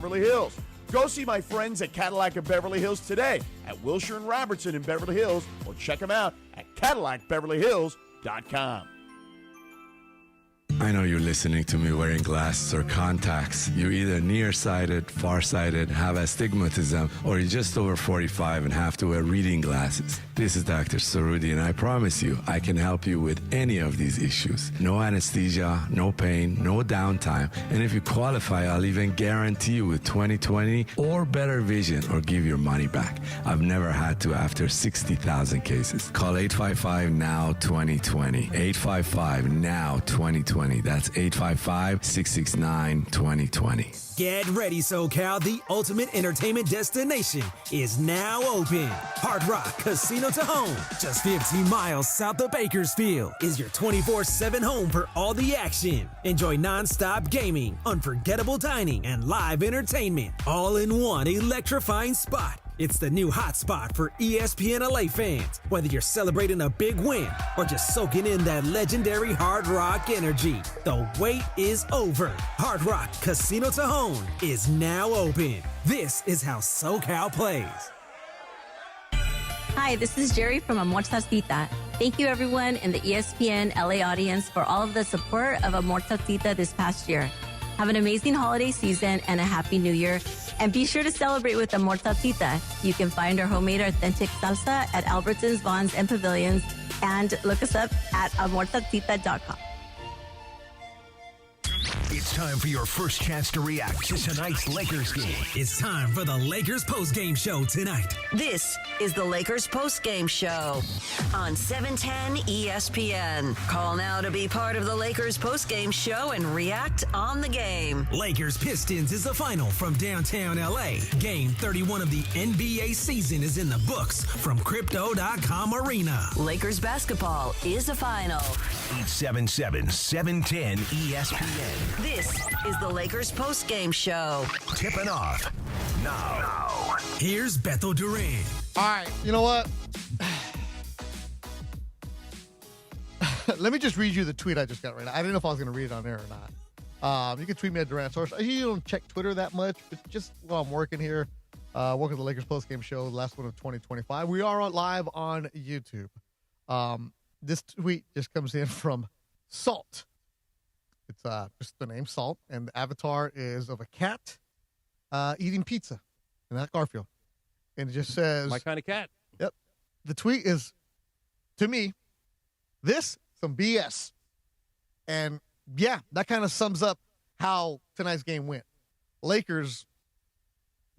Beverly Hills. Go see my friends at Cadillac of Beverly Hills today at Wilshire and Robertson in Beverly Hills, or check them out at CadillacBeverlyHills.com. I know you're listening to me wearing glasses or contacts. You're either nearsighted, farsighted, have astigmatism, or you're just over 45 and have to wear reading glasses. This is Dr. Sarudi, and I promise you, I can help you with any of these issues. No anesthesia, no pain, no downtime. And if you qualify, I'll even guarantee you with 20/20 or better vision or give your money back. I've never had to after 60,000 cases. Call 855-NOW-2020. 855-NOW-2020. That's 855-669-2020. Get ready, SoCal. The ultimate entertainment destination is now open. Hard Rock Casino to Home, just 15 miles south of Bakersfield, is your 24/7 home for all the action. Enjoy nonstop gaming, unforgettable dining, and live entertainment, all in one electrifying spot. It's the new hotspot for ESPN LA fans. Whether you're celebrating a big win or just soaking in that legendary Hard Rock energy, the wait is over. Hard Rock Casino to Home is now open. This is how SoCal plays. Hi, this is Jerry from Amor Tacita. Thank you, everyone in the ESPN LA audience, for all of the support of Amor Tacita this past year. Have an amazing holiday season and a happy new year. And be sure to celebrate with Amor Tacita. You can find our homemade authentic salsa at Albertsons, Vons, and Pavilions. And look us up at amortacita.com. It's time for your first chance to react to tonight's Lakers game. It's time for the Lakers postgame show tonight. This is the Lakers postgame show on 710 ESPN. Call now to be part of the Lakers postgame show and react on the game. Lakers Pistons is the final from downtown LA. Game 31 of the NBA season is in the books from Crypto.com Arena. Lakers basketball is a final. 877-710 ESPN. This is the Lakers postgame show. Tipping off now. Here's Beto Duran. All right, you know what? Let me just read you the tweet I just got right now. I didn't know if I was going to read it on air or not. You can tweet me at Duran Source. I usually don't check Twitter that much, but just while I'm working here, working the Lakers postgame show, the last one of 2025. We are live on YouTube. This tweet just comes in from Salt. It's just the name Salt, and the avatar is of a cat eating pizza, and that's Garfield. And it just says, my kind of cat. Yep. The tweet is, to me, this some BS. And yeah, that kind of sums up how tonight's game went. Lakers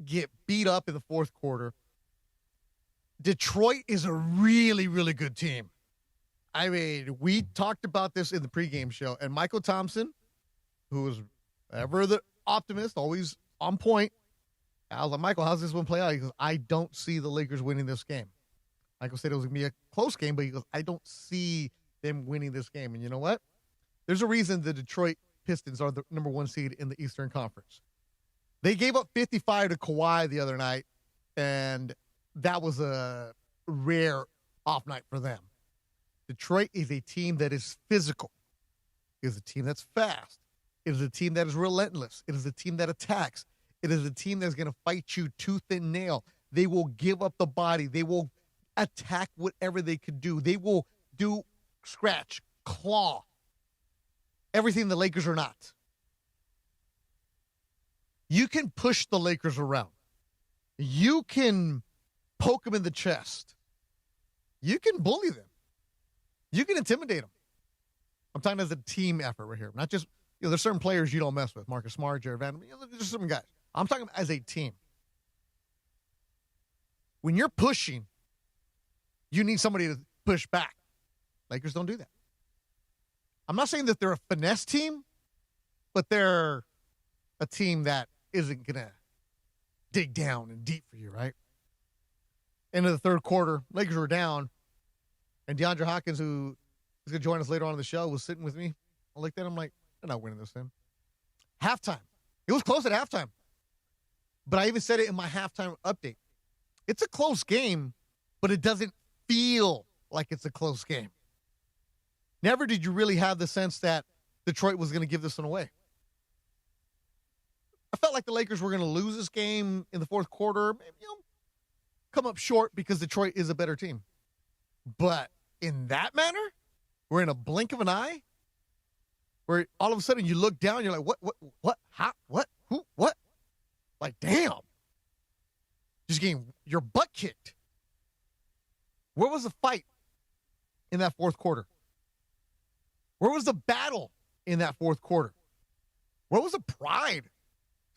get beat up in the fourth quarter. Detroit is a really, really good team. I mean, we talked about this in the pregame show, and Michael Thompson, who is ever the optimist, always on point. I was like, Michael, how's this one play out? He goes, I don't see the Lakers winning this game. Michael said it was going to be a close game, but he goes, I don't see them winning this game. And you know what? There's a reason the Detroit Pistons are the number one seed in the Eastern Conference. They gave up 55 to Kawhi the other night, and that was a rare off night for them. Detroit is a team that is physical. It is a team that's fast. It is a team that is relentless. It is a team that attacks. It is a team that's going to fight you tooth and nail. They will give up the body. They will attack whatever they could do. They will do scratch, claw, everything the Lakers are not. You can push the Lakers around. You can poke them in the chest. You can bully them. You can intimidate them. I'm talking as a team effort right here. Not just, there's certain players you don't mess with. Marcus Smart, Jared Vanderbilt. There's some guys. I'm talking as a team. When you're pushing, you need somebody to push back. Lakers don't do that. I'm not saying that they're a finesse team, but they're a team that isn't going to dig down and deep for you, right? End of the third quarter, Lakers were down. And DeAndre Hopkins, who is going to join us later on in the show, was sitting with me. I looked at him like, they're not winning this thing. Halftime. It was close at halftime. But I even said it in my halftime update. It's a close game, but it doesn't feel like it's a close game. Never did you really have the sense that Detroit was going to give this one away. I felt like the Lakers were going to lose this game in the fourth quarter, maybe, come up short because Detroit is a better team. But in that manner, we're in a blink of an eye, where all of a sudden you look down, you're like, what, how, what, who, what? Like, damn. Just getting your butt kicked. Where was the fight in that fourth quarter? Where was the battle in that fourth quarter? Where was the pride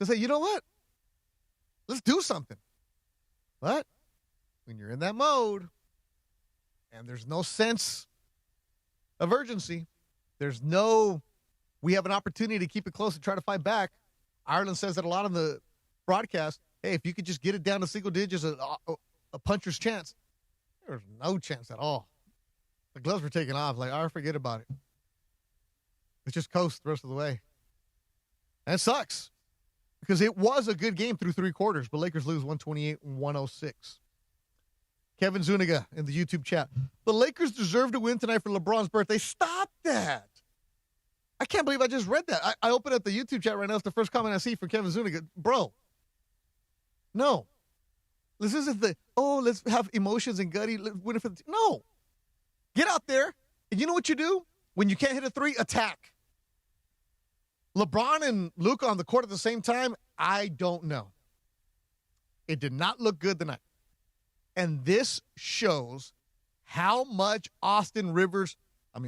to say, you know what? Let's do something. But when you're in that mode and there's no sense of urgency, there's no, we have an opportunity to keep it close and try to fight back. Ireland says that a lot on the broadcast. Hey, if you could just get it down to single digits, a puncher's chance. There's no chance at all. The gloves were taken off. Like, forget about it. Let's just coast the rest of the way. And it sucks because it was a good game through three quarters, but Lakers lose 128-106. Kevin Zuniga in the YouTube chat. The Lakers deserve to win tonight for LeBron's birthday. Stop that. I can't believe I just read that. I opened up the YouTube chat right now. It's the first comment I see from Kevin Zuniga. Bro, no. This isn't let's have emotions and gutty. Win it for the team. No. Get out there, and you know what you do? When you can't hit a three, attack. LeBron and Luka on the court at the same time, I don't know. It did not look good tonight. And this shows how much Austin Rivers. I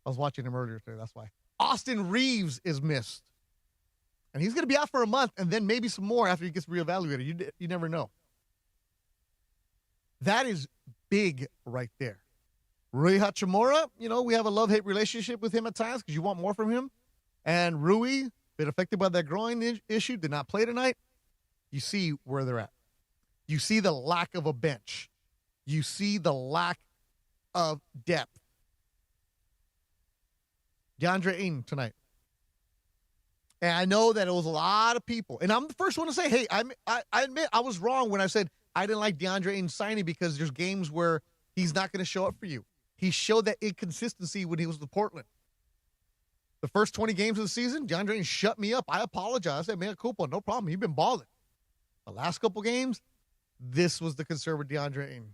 was watching him earlier today, that's why. Austin Reeves is missed. And he's going to be out for a month and then maybe some more after he gets reevaluated. You never know. That is big right there. Rui Hachimura, we have a love-hate relationship with him at times because you want more from him. And Rui, been affected by that groin issue, did not play tonight. You see where they're at. You see the lack of a bench. You see the lack of depth. DeAndre Ayton tonight. And I know that it was a lot of people. And I'm the first one to say, hey, I admit I was wrong when I said I didn't like DeAndre Ayton signing because there's games where he's not going to show up for you. He showed that inconsistency when he was with Portland. The first 20 games of the season, DeAndre Ayton shut me up. I apologize. I said, man, Cooper, no problem. You've been balling. The last couple games, this was the concern with DeAndre Ayton.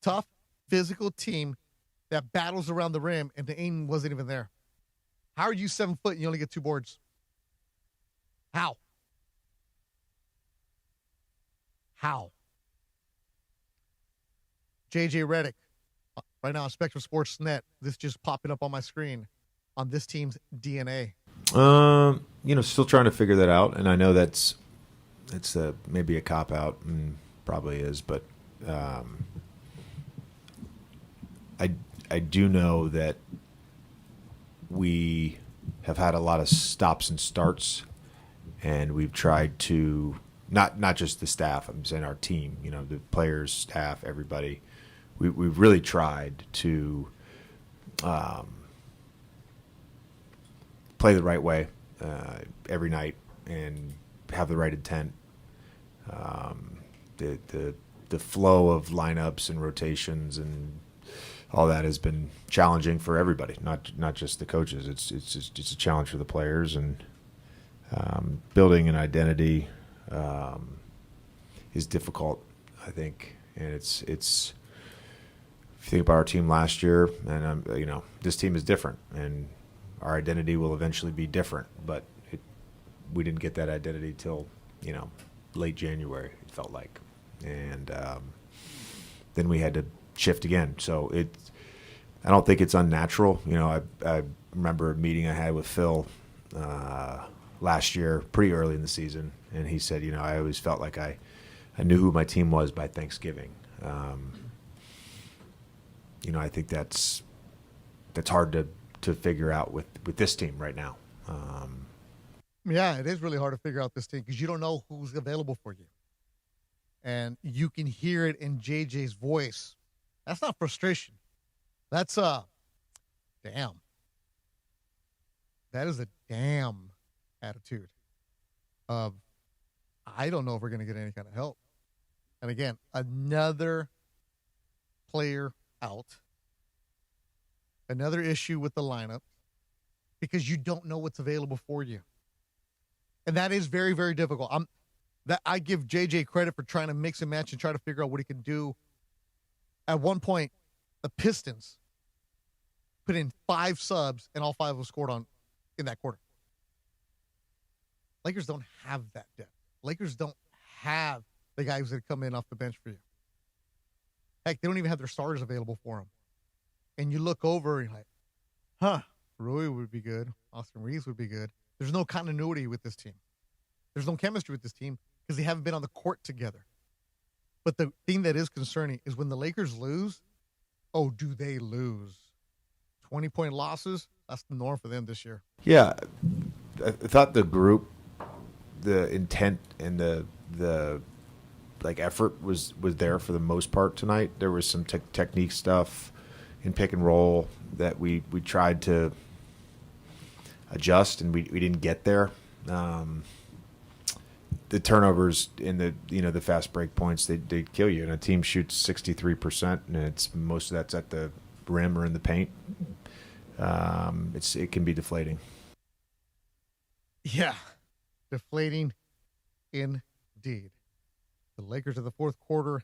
Tough, physical team that battles around the rim, and the Ayton wasn't even there. How are you 7 foot and you only get 2 boards? How? JJ Redick, right now on Spectrum Sports Net. This just popping up on my screen on this team's DNA. Still trying to figure that out, and I know it's maybe a cop out, and probably is, but I do know that we have had a lot of stops and starts, and we've tried to not just the staff. I'm saying our team. The players, staff, everybody. We've really tried to play the right way every night and have the right intent. The flow of lineups and rotations and all that has been challenging for everybody, not just the coaches. It's a challenge for the players, and building an identity is difficult, I think. And it's if you think about our team last year, and this team is different, and our identity will eventually be different. But we didn't get that identity till late January, it felt like, and then we had to shift again. So I don't think it's unnatural. I remember a meeting I had with Phil last year, pretty early in the season, and he said, I always felt like I knew who my team was by Thanksgiving. I think that's hard to figure out with this team right now. Yeah, it is really hard to figure out this team because you don't know who's available for you. And you can hear it in JJ's voice. That's not frustration. That's damn. That is a damn attitude of, I don't know if we're going to get any kind of help. And again, another player out. Another issue with the lineup because you don't know what's available for you. And that is very, very difficult. I give JJ credit for trying to mix and match and try to figure out what he can do. At one point, the Pistons put in 5 subs, and all 5 were scored on in that quarter. Lakers don't have that depth. Lakers don't have the guys that come in off the bench for you. Heck, they don't even have their starters available for them. And you look over and you're like, Rui would be good. Austin Reeves would be good. There's no continuity with this team. There's no chemistry with this team because they haven't been on the court together. But the thing that is concerning is when the Lakers lose, oh, do they lose? 20-point losses, that's the norm for them this year. Yeah. I thought the group, the intent and the effort was there for the most part tonight. There was some technique stuff in pick and roll that we tried to adjust, and we didn't get there. The turnovers in the fast break points, they kill you. And a team shoots 63%, and most of that's at the rim or in the paint. It can be deflating. Yeah, deflating indeed. The Lakers of the fourth quarter,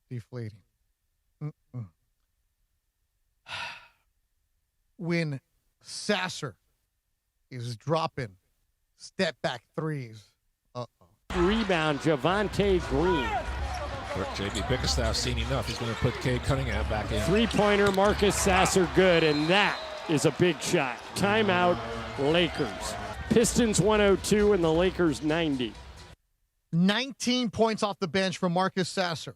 deflating. When Sasser is dropping step-back threes. Rebound, Javonte Green. J.B. Bickerstaff's seen enough. He's going to put Cade Cunningham back in. Three-pointer, Marcus Sasser, good, and that is a big shot. Timeout, Lakers. Pistons 102 and the Lakers 90. 19 points off the bench from Marcus Sasser.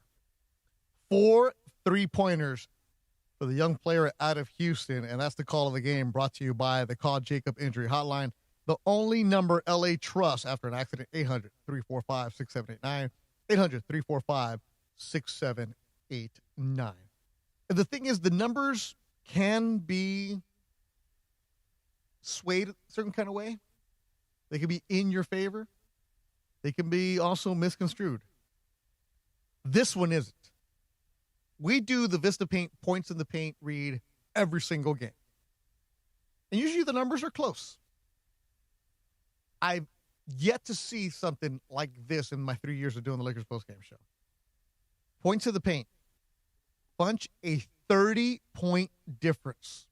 4 3-pointers for the young player out of Houston, and that's the call of the game brought to you by the Call Jacob Injury Hotline. The only number LA trusts after an accident, 800-345-6789, 800-345-6789. And the thing is, the numbers can be swayed a certain kind of way. They can be in your favor. They can be also misconstrued. This one isn't. We do the Vista Paint points in the paint read every single game. And usually the numbers are close. I've yet to see something like this in my 3 years of doing the Lakers postgame show. Points in the paint. Bunch a 30-point difference.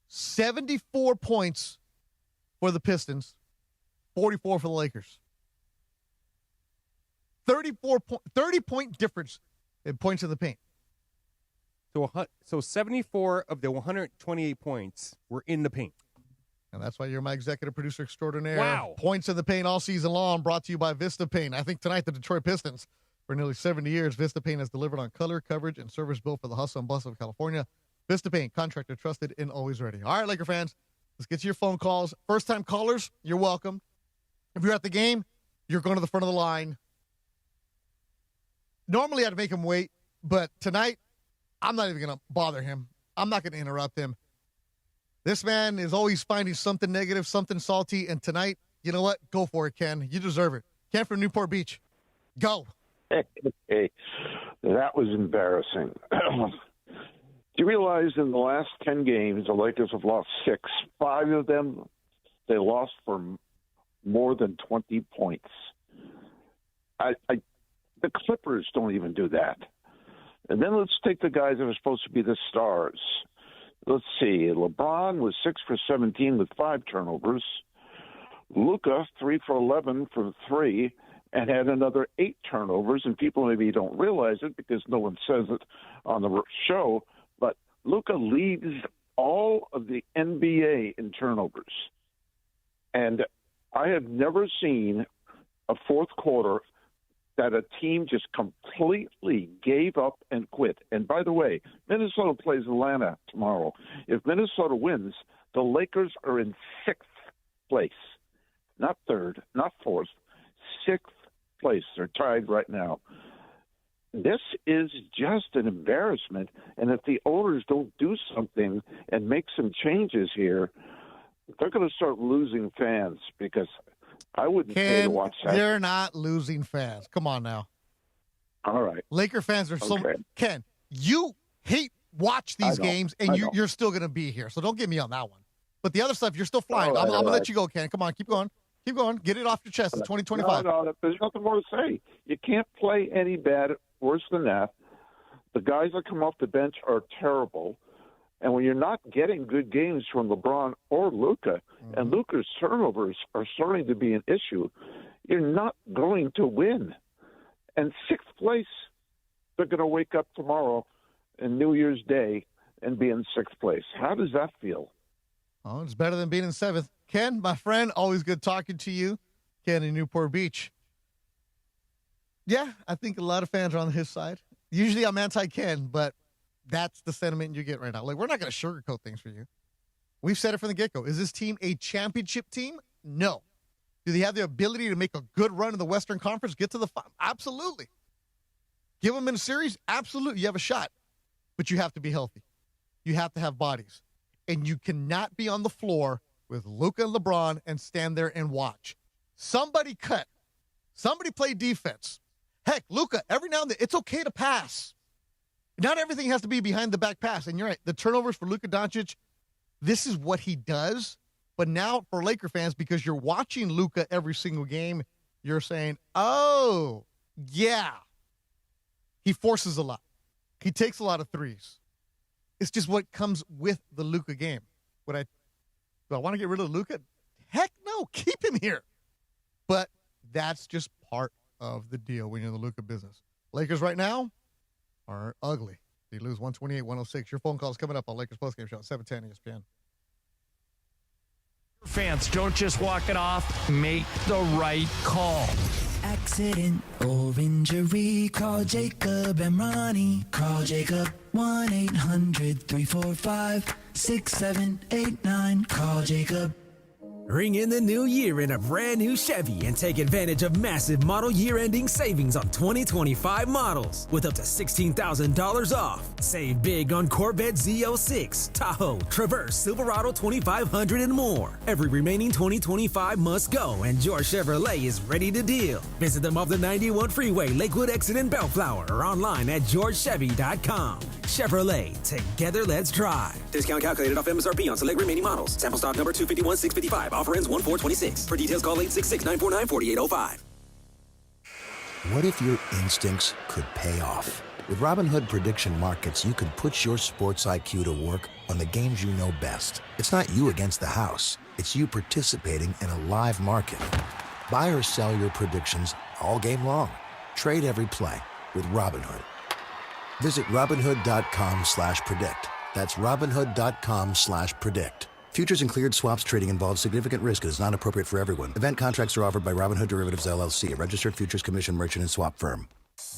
74 points for the Pistons, 44 for the Lakers. 30-point difference in points in the paint. So 74 of the 128 points were in the paint. And that's why you're my executive producer extraordinaire. Wow. Points in the paint all season long, brought to you by Vista Paint. I think tonight the Detroit Pistons, for nearly 70 years, Vista Paint has delivered on color, coverage, and service built for the hustle and bustle of California. Vista Paint, contractor trusted and always ready. All right, Laker fans, let's get to your phone calls. First-time callers, you're welcome. If you're at the game, you're going to the front of the line. Normally, I'd make him wait, but tonight, I'm not even going to bother him. I'm not going to interrupt him. This man is always finding something negative, something salty, and tonight, you know what? Go for it, Ken. You deserve it. Ken from Newport Beach. Go. Hey, that was embarrassing. Do you realize in the last 10 games, the Lakers have lost 6. 5 of them, they lost for more than 20 points. The Clippers don't even do that. And then let's take the guys that are supposed to be the stars. Let's see. LeBron was 6 for 17 with 5 turnovers. Luka, 3 for 11 from 3, and had another 8 turnovers. And people maybe don't realize it because no one says it on the show, but Luka leads all of the NBA in turnovers. And I have never seen a fourth quarter that a team just completely gave up and quit. And by the way, Minnesota plays Atlanta tomorrow. If Minnesota wins, the Lakers are in 6th place. Not 3rd, not 4th, 6th place. They're tied right now. This is just an embarrassment. And if the owners don't do something and make some changes here, they're going to start losing fans because I wouldn't pay to watch that. They're not losing fans. Come on now. All right. Laker fans are so... Ken, you watch these games, and you're still going to be here. So don't get me on that one. But the other stuff, you're still flying. I'm going to let you go, Ken. Come on, keep going. Keep going. Get it off your chest. It's 2025. No, there's nothing more to say. You can't play any worse than that. The guys that come off the bench are terrible. And when you're not getting good games from LeBron or Luka, and Luka's turnovers are starting to be an issue, you're not going to win. And sixth place, they're going to wake up tomorrow and New Year's Day and be in sixth place. How does that feel? Oh, it's better than being in seventh. Ken, my friend, always good talking to you. Ken in Newport Beach. Yeah, I think a lot of fans are on his side. Usually I'm anti-Ken, but that's the sentiment you get right now. Like, we're not going to sugarcoat things for you. We've said it from the get-go. Is this team a championship team? No. Do they have the ability to make a good run in the Western Conference, get to the final? Absolutely. Give them in a series? Absolutely. You have a shot. But you have to be healthy. You have to have bodies. And you cannot be on the floor with Luka and LeBron and stand there and watch. Somebody cut. Somebody play defense. Heck, Luka, every now and then, it's okay to pass. Not everything has to be behind the back pass. And you're right, the turnovers for Luka Doncic, this is what he does. But now for Laker fans, because you're watching Luka every single game, you're saying, oh, yeah. He forces a lot. He takes a lot of threes. It's just what comes with the Luka game. Do I want to get rid of Luka? Heck no, keep him here. But that's just part of the deal when you're in the Luka business. Lakers right now are ugly. They lose 128-106. Your phone call is coming up on Lakers Postgame Show at 710 ESPN. Fans, don't just walk it off. Make the right call. Accident or injury, call Jacob and Ronnie. Call Jacob 1-800-345-6789. Call Jacob. Ring in the new year in a brand new Chevy and take advantage of massive model year-ending savings on 2025 models with up to $16,000 off. Save big on Corvette Z06, Tahoe, Traverse, Silverado 2500 and more. Every remaining 2025 must go and George Chevrolet is ready to deal. Visit them off the 91 freeway, Lakewood exit in Bellflower or online at georgechevy.com. Chevrolet, together let's drive. Discount calculated off MSRP on select remaining models. Sample stock number 251655. Offer ends 1/4/26. For details, call 866-949-4805. What if your instincts could pay off? With Robinhood Prediction Markets, you could put your sports IQ to work on the games you know best. It's not you against the house. It's you participating in a live market. Buy or sell your predictions all game long. Trade every play with Robinhood. Visit Robinhood.com/predict. That's Robinhood.com/predict. Futures and cleared swaps trading involves significant risk and is not appropriate for everyone. Event contracts are offered by Robinhood Derivatives LLC, a registered futures commission merchant and swap firm.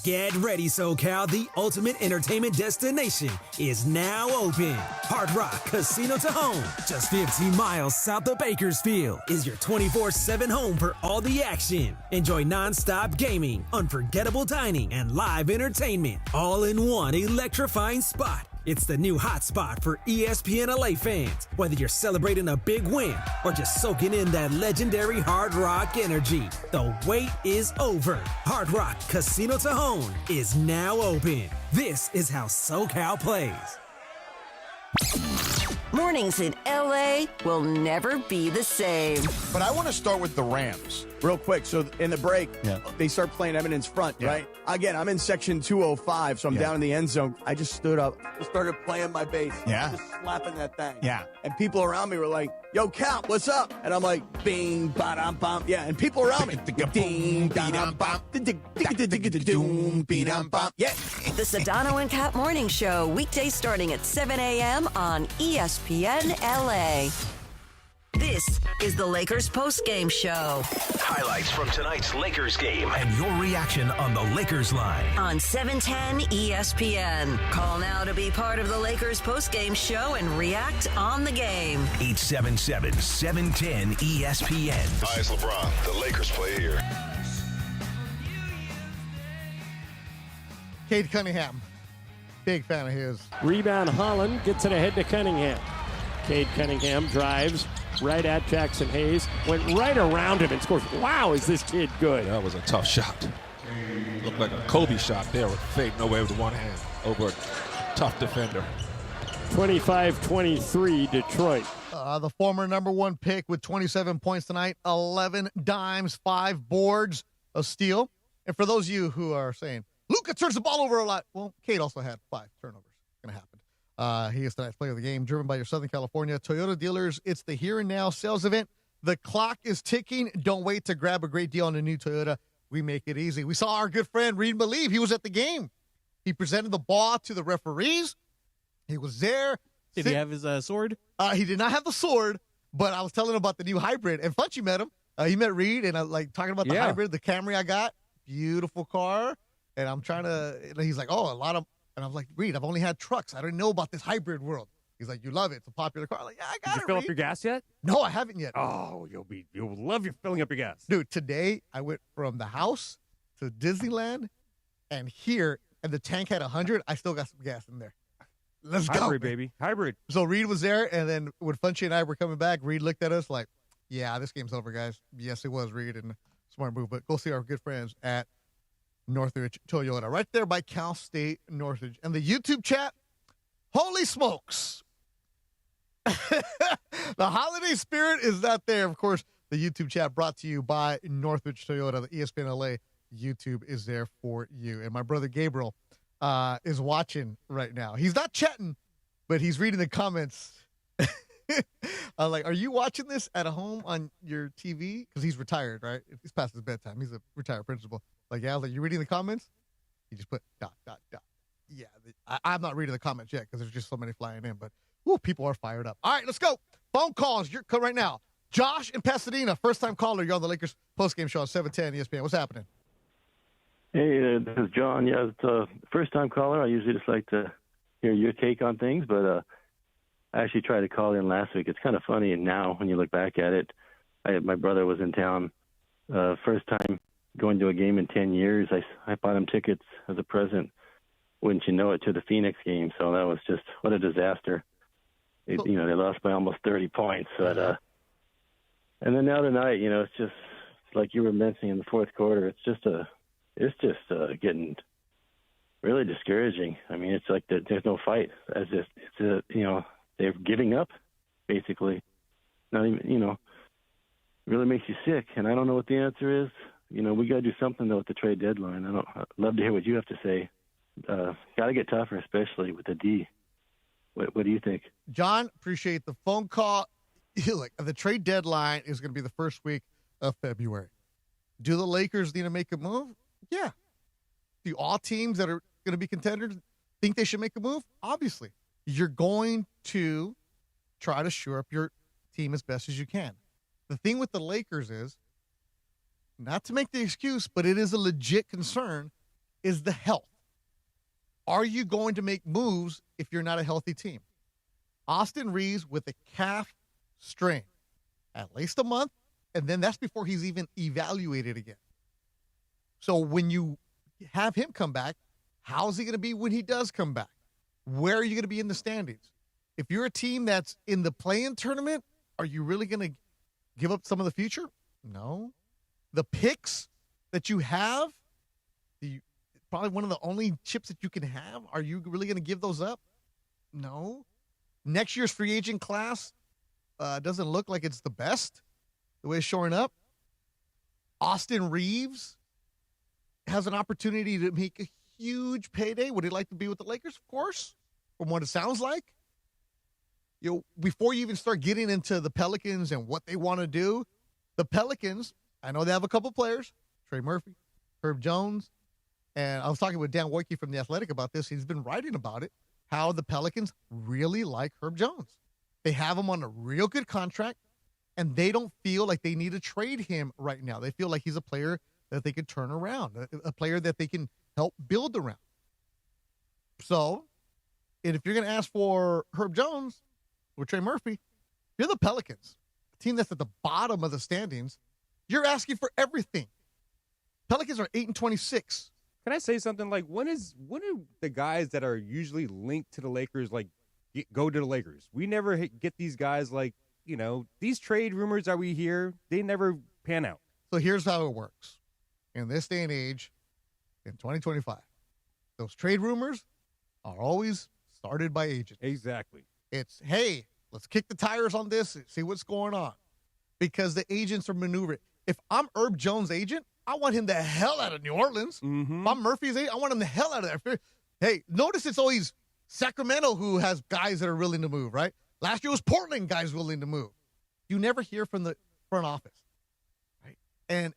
Get ready, SoCal. The ultimate entertainment destination is now open. Hard Rock Casino to Home, just 15 miles south of Bakersfield, is your 24/7 home for all the action. Enjoy non-stop gaming, unforgettable dining, and live entertainment, all in one electrifying spot. It's the new hotspot for ESPN LA fans. Whether you're celebrating a big win or just soaking in that legendary Hard Rock energy, the wait is over. Hard Rock Casino to Home is now open. This is how SoCal plays. Mornings in LA will never be the same. But I want to start with the Rams real quick. So in the break, they start playing Eminence front, right? Again, I'm in section 205, so I'm down in the end zone. I just stood up, started playing my bass, just slapping that thing. And people around me were like, "Yo, Cal, what's up?" And I'm like, "Bing, ba-dum, bum." Yeah, and people around me, ding, da-dum, bum, doom, be-dum, bum. Yeah. The Sedano and Cat Morning Show, weekdays starting at 7 a.m. on ESPN LA. This is the Lakers Postgame Show. Highlights from tonight's Lakers game and your reaction on the Lakers line. On 710 ESPN. Call now to be part of the Lakers Postgame Show and react on the game. 877-710 ESPN. Hi, it's LeBron. The Lakers play here. Cade Cunningham. Big fan of his. Rebound Holland gets it ahead to Cunningham. Cade Cunningham drives right at Jackson Hayes. Went right around him and scores. Wow, is this kid good? That was a tough shot. Looked like a Kobe shot there with fading away with one hand over a tough defender. 25-23 Detroit. The former number 1 pick with 27 points tonight, 11 dimes, 5 boards, a steal. And for those of you who are saying, Luka turns the ball over a lot. Well, Cade also had 5 turnovers. Going to happen. He is tonight's player of the game, driven by your Southern California Toyota dealers. It's the here and now sales event. The clock is ticking. Don't wait to grab a great deal on a new Toyota. We make it easy. We saw our good friend Reed Believe. He was at the game. He presented the ball to the referees. He was there. Did he have his sword? He did not have the sword, but I was telling him about the new hybrid. And Funchy met him. He met Reed, and I talking about the hybrid, the Camry I got. Beautiful car. And I'm trying to, and he's like, oh, a lot of, and I was like, Reed, I've only had trucks. I don't know about this hybrid world. He's like, you love it. It's a popular car. I'm like, yeah, I got it. Did you fill up your gas yet? No, I haven't yet. Oh, you'll love you filling up your gas. Dude, today I went from the house to Disneyland and here, and the tank had 100. I still got some gas in there. Let's go. Hybrid, baby. Hybrid. So Reed was there, and then when Funchy and I were coming back, Reed looked at us like, yeah, this game's over, guys. Yes, it was, Reed, and smart move. But go see our good friends at Northridge Toyota, right there by Cal State Northridge. And the YouTube chat, holy smokes. The holiday spirit is not there. Of course, the YouTube chat brought to you by Northridge Toyota. The ESPN LA YouTube is there for you. And my brother Gabriel is watching right now. He's not chatting, but he's reading the comments. I'm like, are you watching this at home on your TV? Because he's retired, right? He's past his bedtime. He's a retired principal. Like, yeah, I was like, you reading the comments? He just put ... Yeah, I'm not reading the comments yet because there's just so many flying in. But people are fired up. All right, let's go. Phone calls. You're right now. Josh in Pasadena, first-time caller. You're on the Lakers postgame show on 710 ESPN. What's happening? Hey, this is John. Yeah, it's a first-time caller. I usually just like to hear your take on things, but I actually tried to call in last week. It's kind of funny, and now when you look back at it, my brother was in town, first time going to a game in 10 years. I bought him tickets as a present, wouldn't you know it, to the Phoenix game. So that was just, what a disaster. They lost by almost 30 points. But, and then the other night, it's just like you were mentioning in the fourth quarter, it's just getting really discouraging. I mean, it's like there's no fight. They're giving up, basically. Not even, really makes you sick. And I don't know what the answer is. We got to do something, though, with the trade deadline. I'd love to hear what you have to say. Got to get tougher, especially with the D. What do you think? John, appreciate the phone call. Look, the trade deadline is going to be the first week of February. Do the Lakers need to make a move? Yeah. Do all teams that are going to be contenders think they should make a move? Obviously. You're going to try to shore up your team as best as you can. The thing with the Lakers is, not to make the excuse, but it is a legit concern, is the health. Are you going to make moves if you're not a healthy team? Austin Reeves with a calf strain, at least a month, and then that's before he's even evaluated again. So when you have him come back, how's he going to be when he does come back? Where are you going to be in the standings? If you're a team that's in the play-in tournament, are you really going to give up some of the future? No. The picks that you have, probably one of the only chips that you can have, are you really going to give those up? No. Next year's free agent class doesn't look like it's the best, the way it's showing up. Austin Reeves has an opportunity to make a huge payday. Would he like to be with the Lakers? Of course, from what it sounds like. Before you even start getting into the Pelicans and what they want to do, the Pelicans, I know they have a couple players, Trey Murphy, Herb Jones, and I was talking with Dan Wojcicki from The Athletic about this. He's been writing about it, how the Pelicans really like Herb Jones. They have him on a real good contract, and they don't feel like they need to trade him right now. They feel like he's a player that they could turn around, a player that they can help build around. So, and if you're going to ask for Herb Jones or Trey Murphy, you're the Pelicans, a team that's at the bottom of the standings. You're asking for everything. Pelicans are 8-26. Can I say something? Like, when do the guys that are usually linked to the Lakers go to the Lakers? We never get these guys these trade rumors that we hear, they never pan out. So here's how it works. In this day and age, in 2025, those trade rumors are always started by agents. Exactly. It's, hey, Let's kick the tires on this and see what's going on. Because the agents are maneuvering. If I'm Herb Jones' agent, I want him the hell out of New Orleans. Mm-hmm. If I'm Murphy's agent, I want him the hell out of there. Hey, notice it's always Sacramento who has guys that are willing to move, right? Last year was Portland guys willing to move. You never hear from the front office, right? And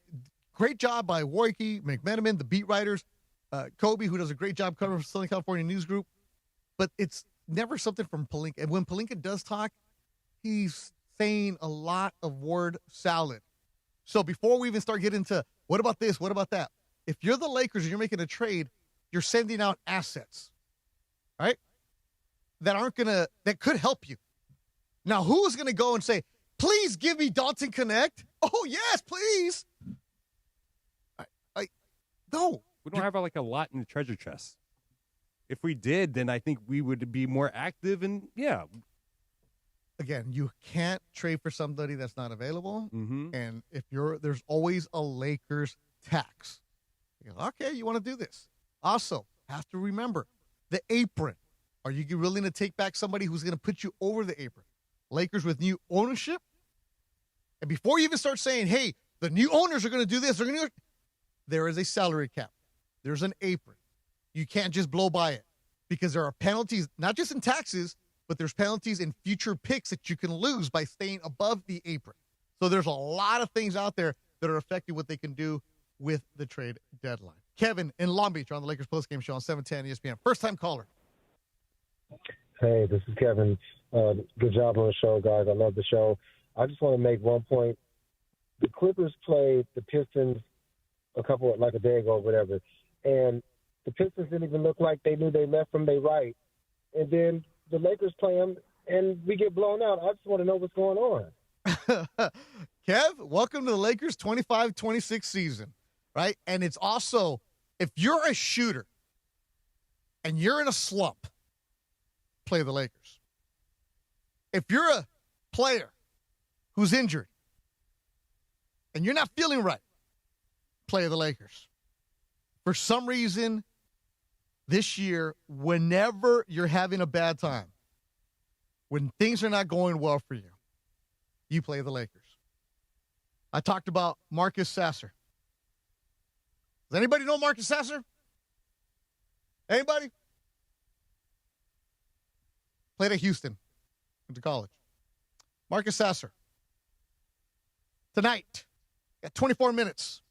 great job by Warwicky, McMenamin, the beat writers, Kobe, who does a great job covering for Southern California News Group. But it's never something from Pelinka. And when Pelinka does talk, he's saying a lot of word salad. So before we even start getting into what about this, what about that, if you're the Lakers and you're making a trade, you're sending out assets, right? That could help you. Now, who is going to go and say, please give me Dalton Connect? Oh, yes, please. No. We don't have like a lot in the treasure chest. If we did, then I think we would be more active. And yeah. Again, you can't trade for somebody that's not available. Mm-hmm. And there's always a Lakers tax. Okay, you want to do this. Also, have to remember the apron. Are you willing to take back somebody who's going to put you over the apron? Lakers with new ownership. And before you even start saying, hey, the new owners are going to do this, there is a salary cap. There's an apron. You can't just blow by it because there are penalties, not just in taxes, but there's penalties in future picks that you can lose by staying above the apron. So there's a lot of things out there that are affecting what they can do with the trade deadline. Kevin in Long Beach on the Lakers postgame show on 710 ESPN. First-time caller. Hey, this is Kevin. Good job on the show, guys. I love the show. I just want to make one point. The Clippers played the Pistons a day ago or whatever, and the Pistons didn't even look like they knew they left from their right. And then the Lakers play them, and we get blown out. I just want to know what's going on. Kev, welcome to the Lakers 25-26 season, right? And it's also, if you're a shooter and you're in a slump, play the Lakers. If you're a player who's injured and you're not feeling right, play the Lakers. For some reason, this year, whenever you're having a bad time, when things are not going well for you, you play the Lakers. I talked about Marcus Sasser. Does anybody know Marcus Sasser? Anybody? Played at Houston. Went to college. Marcus Sasser. Tonight, at 24 minutes,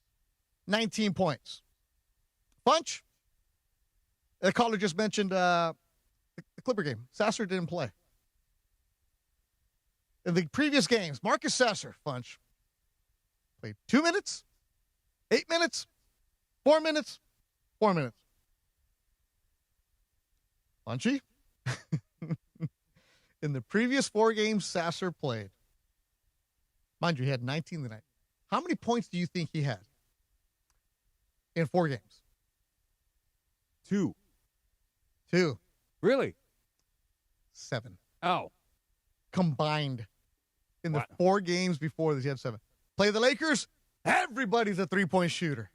19 points. Bunch. The caller just mentioned the Clipper game. Sasser didn't play. In the previous games, Marcus Sasser, Funch, played 2 minutes, 8 minutes, 4 minutes, 4 minutes. Funchy. In the previous 4 games Sasser played, mind you, he had 19 tonight. How many points do you think he had in 4 games? 2. Really? 7. Oh. Combined. In the 4 games before this, he had 7. Play the Lakers, everybody's a three-point shooter.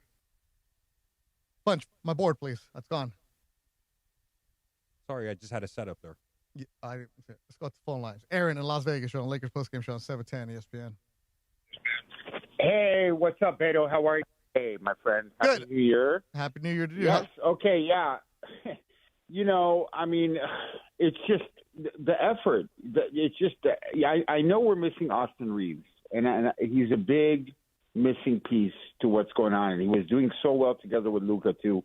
Bunch, my board, please. That's gone. Sorry, I just had a setup there. Yeah, let's go to the phone lines. Aaron in Las Vegas, show on Lakers postgame show on 710 ESPN. Hey, what's up, Beto? How are you? Hey, my friend. Happy New Year. Happy New Year to you. Yes. Okay. Yeah. I mean, it's just the effort. It's just I know we're missing Austin Reeves, and he's a big missing piece to what's going on. And he was doing so well together with Luka too.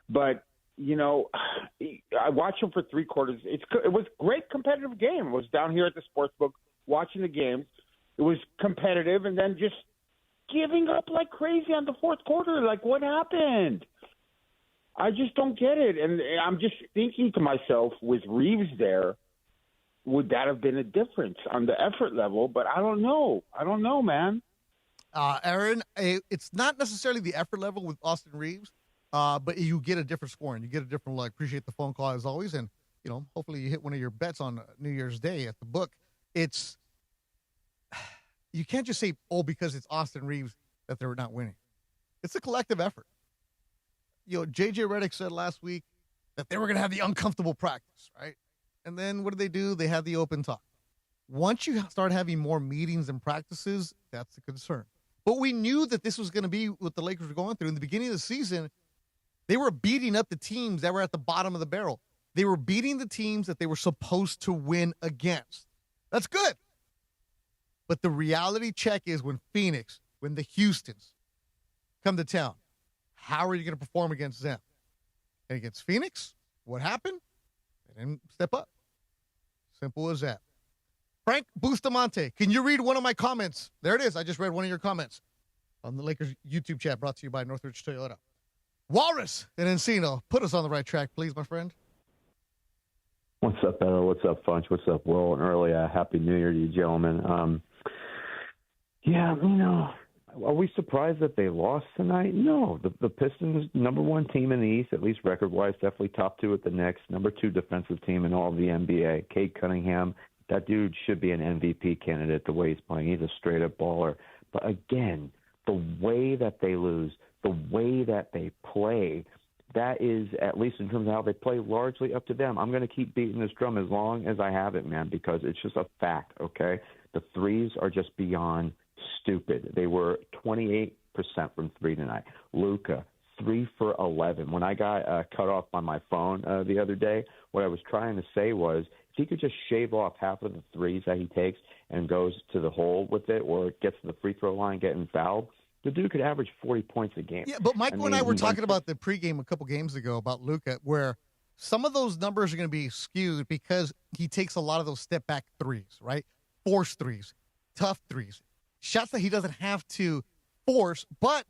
But I watched him for 3 quarters. It was a great competitive game. I was down here at the sportsbook watching the games. It was competitive, and then just giving up like crazy on the 4th quarter. Like, what happened? I just don't get it. And I'm just thinking to myself, with Reeves there, would that have been a difference on the effort level? But I don't know. I don't know, man. Aaron, it's not necessarily the effort level with Austin Reeves, but you get a different score and you get a different look. Appreciate the phone call as always. And, hopefully you hit one of your bets on New Year's Day at the book. You can't just say, because it's Austin Reeves that they're not winning. It's a collective effort. JJ Redick said last week that they were going to have the uncomfortable practice, right? And then what did they do? They had the open talk. Once you start having more meetings and practices, that's a concern. But we knew that this was going to be what the Lakers were going through. In the beginning of the season, they were beating up the teams that were at the bottom of the barrel. They were beating the teams that they were supposed to win against. That's good. But the reality check is when Phoenix, when the Houstons come to town, how are you going to perform against them? And against Phoenix, what happened? They didn't step up. Simple as that. Frank Bustamante, can you read one of my comments? There it is. I just read one of your comments on the Lakers YouTube chat brought to you by Northridge Toyota. Walrus and Encino, put us on the right track, please, my friend. What's up, Beto? What's up, Funch? What's up, Will? And early Happy New Year to you, gentlemen. Are we surprised that they lost tonight? No. The Pistons, number one team in the East, at least record-wise, definitely top two at the Knicks, number two defensive team in all of the NBA. Cade Cunningham, that dude should be an MVP candidate the way he's playing. He's a straight-up baller. But again, the way that they lose, the way that they play, that is, at least in terms of how they play, largely up to them. I'm going to keep beating this drum as long as I have it, man, because it's just a fact, okay? The threes are just beyond stupid. They were 28% from three tonight. Luka, 3 for 11. When I got cut off on my phone the other day, what I was trying to say was if he could just shave off half of the threes that he takes and goes to the hole with it or gets to the free throw line getting fouled, the dude could average 40 points a game. Yeah, but Michael and I were talking about the pregame a couple games ago about Luka, where some of those numbers are going to be skewed because he takes a lot of those step-back threes, right? Force threes, tough threes, shots that he doesn't have to force, but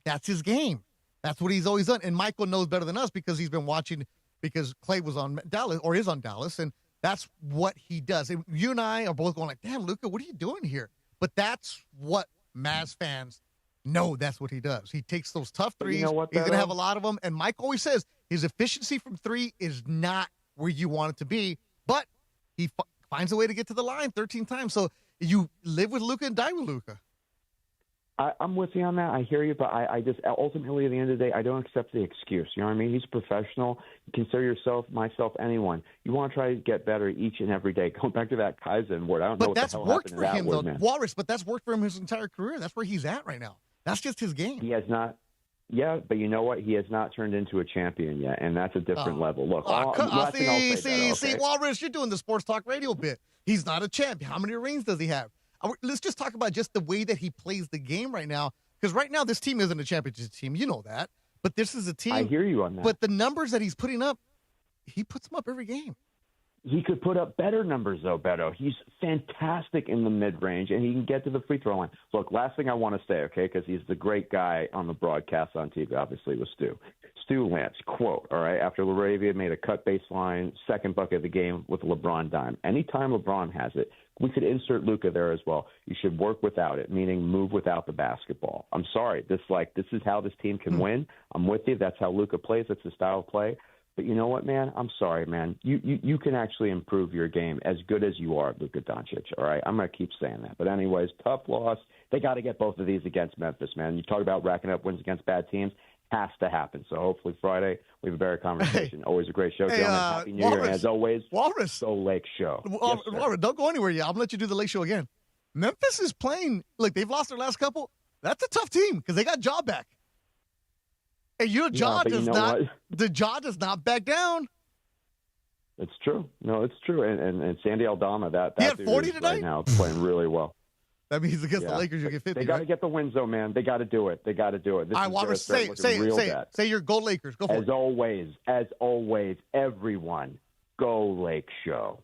that's his game. That's what he's always done. And Michael knows better than us because he's been watching, because Clay was on Dallas, or is on Dallas, and that's what he does. And you and I are both going like, damn, Luka, what are you doing here? But that's what Mavs fans know. That's what he does. He takes those tough threes. You know what, he's going to have a lot of them. And Mike always says his efficiency from three is not where you want it to be, but he finds a way to get to the line 13 times. So you live with Luka and die with Luka. I'm with you on that. I hear you, but I just ultimately at the end of the day, I don't accept the excuse. You know what I mean? He's a professional. Consider yourself, myself, anyone. You want to try to get better each and every day. Going back to that Kaizen word, I don't know what the hell happened to that word, man. But that's worked for him, though, Walrus. But that's worked for him his entire career. That's where he's at right now. That's just his game. He has not. Yeah, but you know what? He has not turned into a champion yet, and that's a different level. Look, see, Walrus, you're doing the sports talk radio bit. He's not a champion. How many rings does he have? Let's just talk about just the way that he plays the game right now, because right now this team isn't a championship team. You know that. But this is a team. I hear you on that. But the numbers that he's putting up, he puts them up every game. He could put up better numbers, though, Beto. He's fantastic in the mid-range, and he can get to the free throw line. Look, last thing I want to say, okay, because he's the great guy on the broadcast on TV, obviously, with Stu. Stu Lance, quote, all right, after LaRavia made a cut baseline, second bucket of the game with a LeBron dime. Anytime LeBron has it, we could insert Luka there as well. You should work without it, meaning move without the basketball. I'm sorry. This is how this team can win. I'm with you. That's how Luka plays. That's his style of play. But you know what, man? I'm sorry, man. You can actually improve your game as good as you are, Luka Doncic, all right? I'm going to keep saying that. But anyways, tough loss. They got to get both of these against Memphis, man. You talk about racking up wins against bad teams. Has to happen. So hopefully Friday we have a better conversation. Hey, always a great show, gentlemen. Happy New Year. And as always, Walrus. Go Lake Show. Walrus, don't go anywhere yet. I'm going to let you do the Lake Show again. Memphis is playing. Look, they've lost their last couple. That's a tough team because they got Ja back. And your Ja does not. The Ja does not back down. It's true. No, it's true. And Sandy Aldama, that he had dude 40 is tonight? Right now playing really well. That means against the Lakers, you get 50. They got to get the wins, though, man. They got to do it. They got to do it. This I want to say your Go Lakers. Go for it. As always, everyone, Go Lake Show.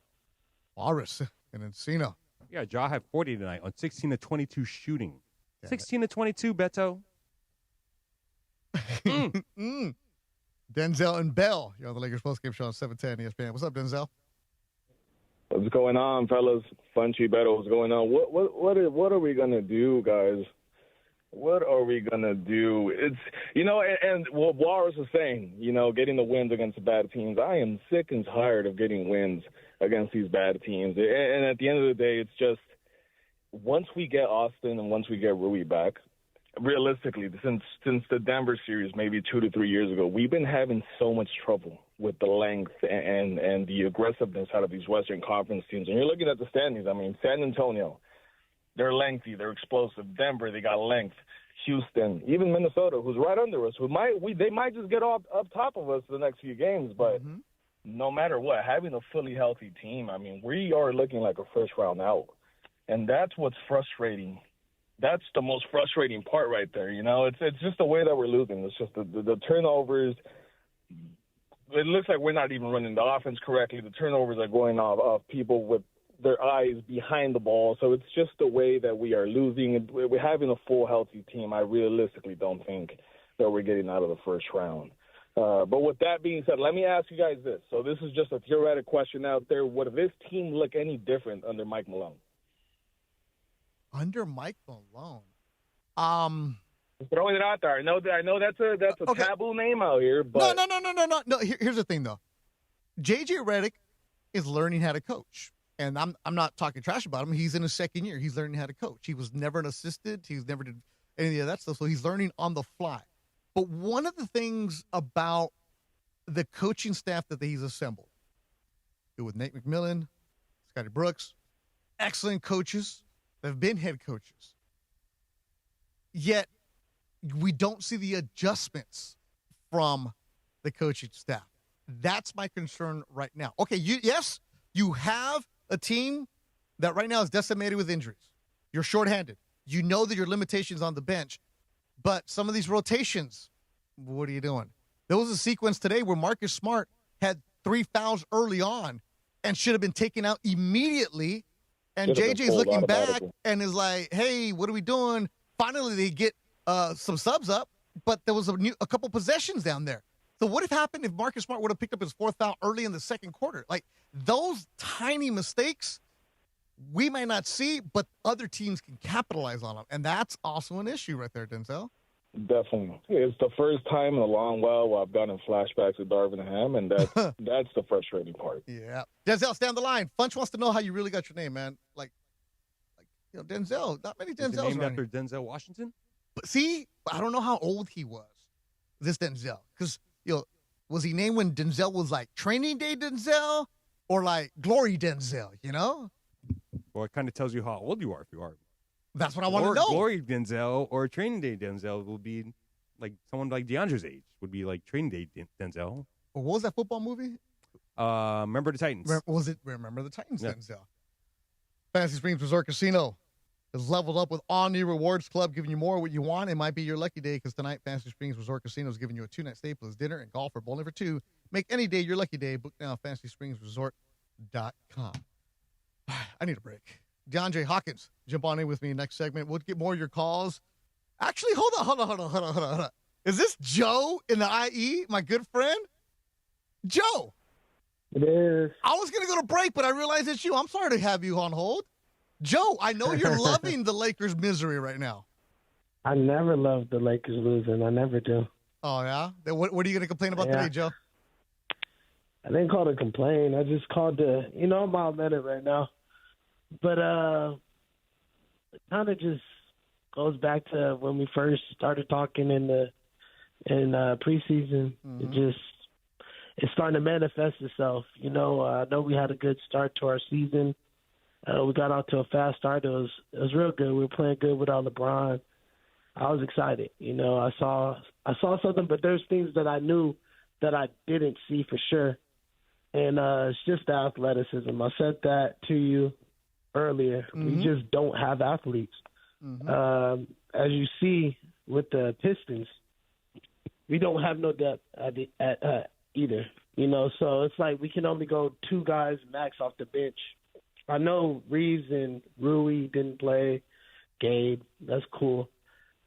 Walrus and Encino. Yeah, Ja had 40 tonight on 16 to 22 shooting. 16 to 22, Beto. Denzel and Bell. You're on the Lakers postgame show on 710 ESPN. What's up, Denzel? What's going on, fellas? Funchy Beto, what's going on? What are we gonna do, guys? What are we gonna do? It's and what Walrus was saying, getting the wins against the bad teams. I am sick and tired of getting wins against these bad teams. And at the end of the day, it's just once we get Austin and once we get Rui back, realistically, since the Denver series, maybe 2 to 3 years ago, we've been having so much trouble with the length and the aggressiveness out of these Western Conference teams. And you're looking at the standings. I mean, San Antonio, they're lengthy, they're explosive. Denver, they got length. Houston, even Minnesota, who's right under us, they might just get up top of us the next few games. But no matter what, having a fully healthy team, I mean, we are looking like a first round out, and that's what's frustrating. That's the most frustrating part right there. You know, it's just the way that we're losing. It's just the turnovers. It looks like we're not even running the offense correctly. The turnovers are going off people with their eyes behind the ball. So it's just the way that we are losing. We're having a full, healthy team. I realistically don't think that we're getting out of the first round. But with that being said, let me ask you guys this. So this is just a theoretical question out there. Would this team look any different under Mike Malone? Under Mike Malone? Throwing it out there. I know that's a taboo name out here. But No. Here's the thing, though. JJ Redick is learning how to coach. And I'm not talking trash about him. He's in his second year. He's learning how to coach. He was never an assistant. He's never did any of that stuff. So he's learning on the fly. But one of the things about the coaching staff that he's assembled, with Nate McMillan, Scotty Brooks, excellent coaches that have been head coaches. Yet we don't see the adjustments from the coaching staff. That's my concern right now. Okay, you have a team that right now is decimated with injuries. You're shorthanded. You know that your limitations on the bench, but some of these rotations, what are you doing? There was a sequence today where Marcus Smart had 3 fouls early on and should have been taken out immediately. And JJ's looking back and is like, hey, what are we doing? Finally, they get some subs up, but there was a couple possessions down there. So what happened if Marcus Smart would have picked up his 4th foul early in the second quarter? Like, those tiny mistakes we might not see, but other teams can capitalize on them. And that's also an issue right there, Denzel. Definitely. It's the first time in a long while where I've gotten flashbacks of Darvin Ham, and that's the frustrating part. Yeah. Denzel, stay on the line. Funch wants to know how you really got your name, man. Like Denzel. Not many Denzels. Named after Denzel Washington? But see, I don't know how old he was, this Denzel. Because, was he named when Denzel was like Training Day Denzel or like Glory Denzel, Well, it kind of tells you how old you are if you are. That's what I want to know. Glory Denzel or Training Day Denzel will be like someone like DeAndre's age would be like Training Day Denzel. Well, what was that football movie? Remember the Titans. Was it Remember the Titans, yeah. Denzel? Fantasy Springs Resort Casino is leveled up with all-new Rewards Club, giving you more of what you want. It might be your lucky day because tonight Fantasy Springs Resort Casino is giving you a 2-night stay plus dinner and golf or bowling for 2. Make any day your lucky day. Book now at FantasySpringsResort.com. I need a break. DeAndre Hawkins, jump on in with me next segment. We'll get more of your calls. Actually, hold on. Is this Joe in the IE, my good friend? Joe. It is. I was going to go to break, but I realized it's you. I'm sorry to have you on hold. Joe, I know you're loving the Lakers' misery right now. I never loved the Lakers losing. I never do. Oh, yeah? What are you going to complain about today, Joe? I didn't call to complain. I just called to, I'm mild-mannered right now. But it kind of just goes back to when we first started talking in preseason. Mm-hmm. It's starting to manifest itself. I know we had a good start to our season. We got out to a fast start. It was real good. We were playing good without LeBron. I was excited. I saw something, but there's things that I knew that I didn't see for sure. And it's just the athleticism. I said that to you earlier. Mm-hmm. We just don't have athletes. Mm-hmm. As you see with the Pistons, we don't have no depth at either. So it's like we can only go 2 guys max off the bench. I know Reeves and Rui didn't play. Gabe, that's cool.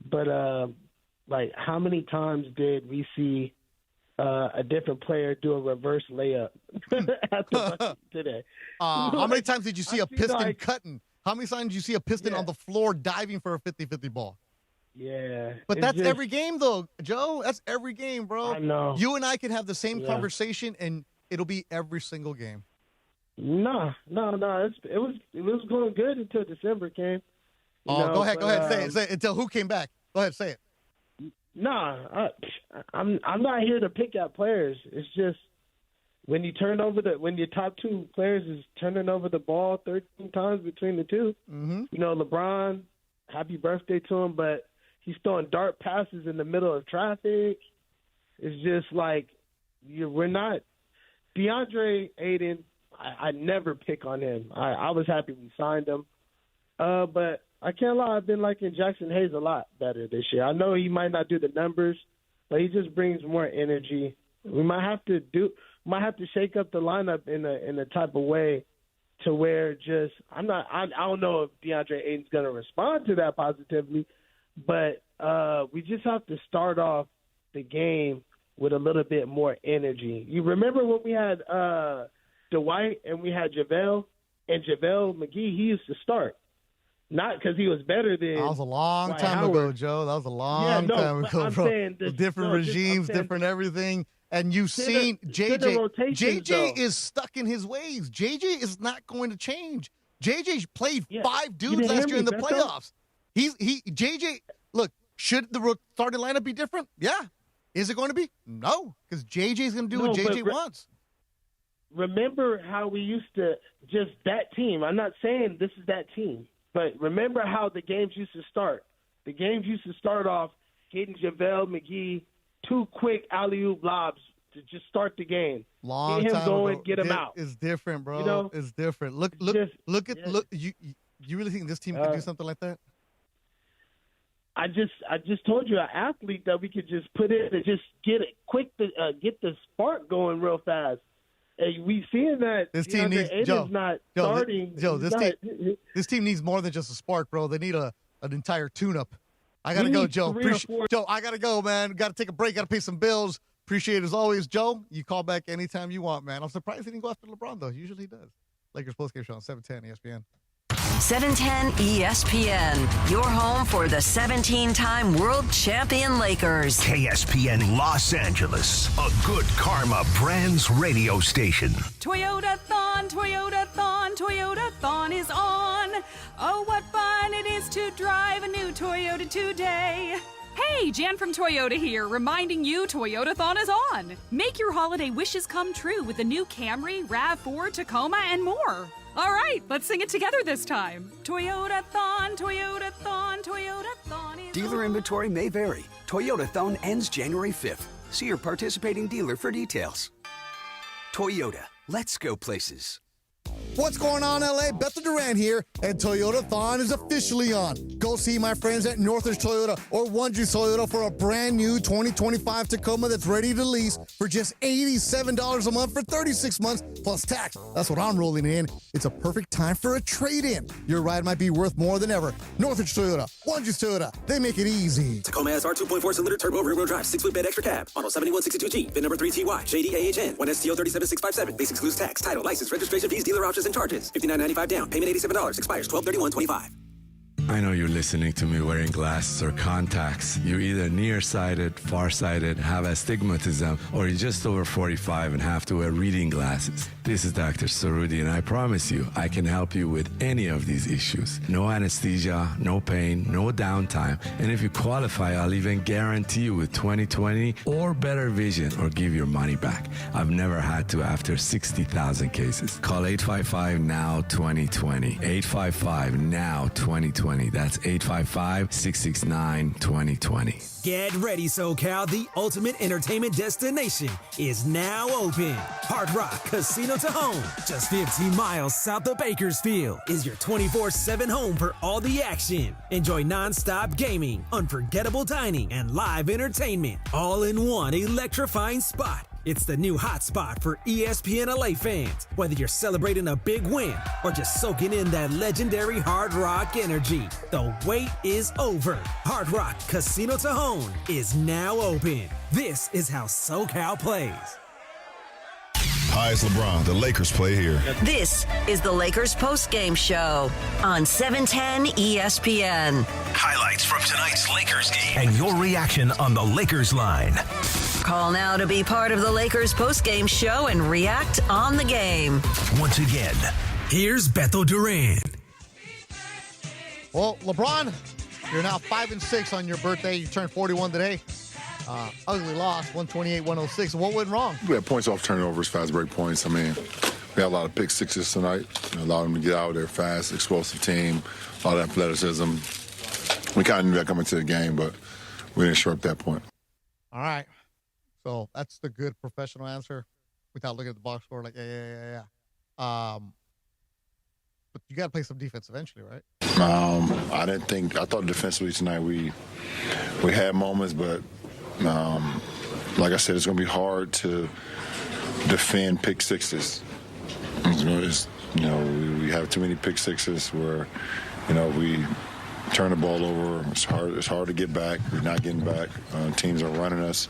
But how many times did we see a different player do a reverse layup at the today? How many times did you see a Piston cutting? How many times did you see a Piston on the floor diving for a 50-50 ball? Yeah. But that's every game, though, Joe. That's every game, bro. I know. You and I could have the same conversation, and it'll be every single game. No. It was going good until December came. Go ahead. Say it. Until who came back? Go ahead, say it. Nah, I'm not here to pick out players. It's just when you when your top two players is turning over the ball 13 times between the two. Mm-hmm. You know, LeBron, happy birthday to him, but he's throwing dart passes in the middle of traffic. It's just like we're not DeAndre Ayton. I never pick on him. I was happy we signed him, but I can't lie. I've been liking Jackson Hayes a lot better this year. I know he might not do the numbers, but he just brings more energy. We might have to shake up the lineup in a type of way to where I don't know if DeAndre Ayton's going to respond to that positively, but we just have to start off the game with a little bit more energy. You remember when we had Dwight and we had JaVale McGee? He used to start. Not because he was better than. That was a long time ago, Joe. That was a long time ago, I'm bro. saying Different regimes, different everything. And you've seen JJ. JJ is stuck in his ways. JJ is not going to change. JJ played 5 dudes last year in the playoffs. JJ, look, should the starting lineup be different? Yeah. Is it going to be? No, because JJ is going to do what JJ wants. Remember how we used to just that team. I'm not saying this is that team. But remember how the games used to start. The games used to start off getting JaVale McGee 2 quick alley-oop lobs to just start the game. Long get him time going, ago. get him out. It's different, bro. You know? It's different. Look. You really think this team could do something like that? I just told you, an athlete that we could just put in and just get it quick to get the spark going real fast. And we seeing that this team needs starting. This team needs more than just a spark, bro. They need an entire tune-up. I gotta go, Joe. Joe, I gotta go, man. Got to take a break. Got to pay some bills. Appreciate it as always, Joe. You call back anytime you want, man. I'm surprised he didn't go after LeBron though. Usually he does. Lakers postgame show on 710 ESPN. 710 ESPN, your home for the 17-time world champion Lakers. KSPN Los Angeles, a good karma brands radio station. Toyota-thon is on. Oh, what fun it is to drive a new Toyota today. Hey, Jan from Toyota here, reminding you Toyota-thon is on. Make your holiday wishes come true with the new Camry, RAV4, Tacoma, and more. All right, let's sing it together this time. Toyota-thon is Dealer inventory may vary. Toyota-thon ends January 5th. See your participating dealer for details. Toyota, let's go places. What's going on, LA? Bethel Duran here, and Toyota-thon is officially on. Go see my friends at Northridge Toyota or One Juice Toyota for a brand new 2025 Tacoma that's ready to lease for just $87 a month for 36 months plus tax. That's what I'm rolling in. It's a perfect time for a trade-in. Your ride might be worth more than ever. Northridge Toyota, One Juice Toyota, they make it easy. Tacoma SR 2.4-cylinder turbo rear-wheel drive, 6-foot bed extra cab, model 7162G, VIN number 3TY, JDAHN, 1STO 37657, base excludes tax, title, license, registration fees, dealer options, and charges. $59.95 down. Payment $87. Expires 12/31/25. I know you're listening to me wearing glasses or contacts. You're either nearsighted, farsighted, have astigmatism, or you're just over 45 and have to wear reading glasses. This is Dr. Sarudi, and I promise you, I can help you with any of these issues. No anesthesia, no pain, no downtime. And if you qualify, I'll even guarantee you with 20/20 or better vision or give your money back. I've never had to after 60,000 cases. Call 855-NOW-2020. 855-NOW-2020. That's 855-669-2020. Get ready, SoCal. The ultimate entertainment destination is now open. Hard Rock Casino Tahoe, just 15 miles south of Bakersfield, is your 24/7 home for all the action. Enjoy non-stop gaming, unforgettable dining, and live entertainment, all in one electrifying spot. It's the new hotspot for ESPN LA fans. Whether you're celebrating a big win or just soaking in that legendary Hard Rock energy, the wait is over. Hard Rock Casino Tahoe is now open. This is how SoCal plays. Hi, it's LeBron. The Lakers play here. This is the Lakers postgame show on 710 ESPN. Highlights from tonight's Lakers game and your reaction on the Lakers line. Call now to be part of the Lakers postgame show and react on the game. Once again, here's Bethel Duran. Well, LeBron You're now 5-6 on your birthday. You turned 41 today. Ugly loss, 128-106. What went wrong? We had points off turnovers, fast break points. I mean, we had a lot of pick sixes tonight. Allowed them to get out there fast, explosive team, a lot of athleticism. We kind of knew that coming to the game, but we didn't show up that point. All right. So that's the good professional answer without looking at the box score like, yeah. But you got to play some defense eventually, right? I thought defensively tonight we had moments, but like I said, it's going to be hard to defend pick sixes. We have too many pick sixes where, we turn the ball over. It's hard to get back. We're not getting back. Teams are running us.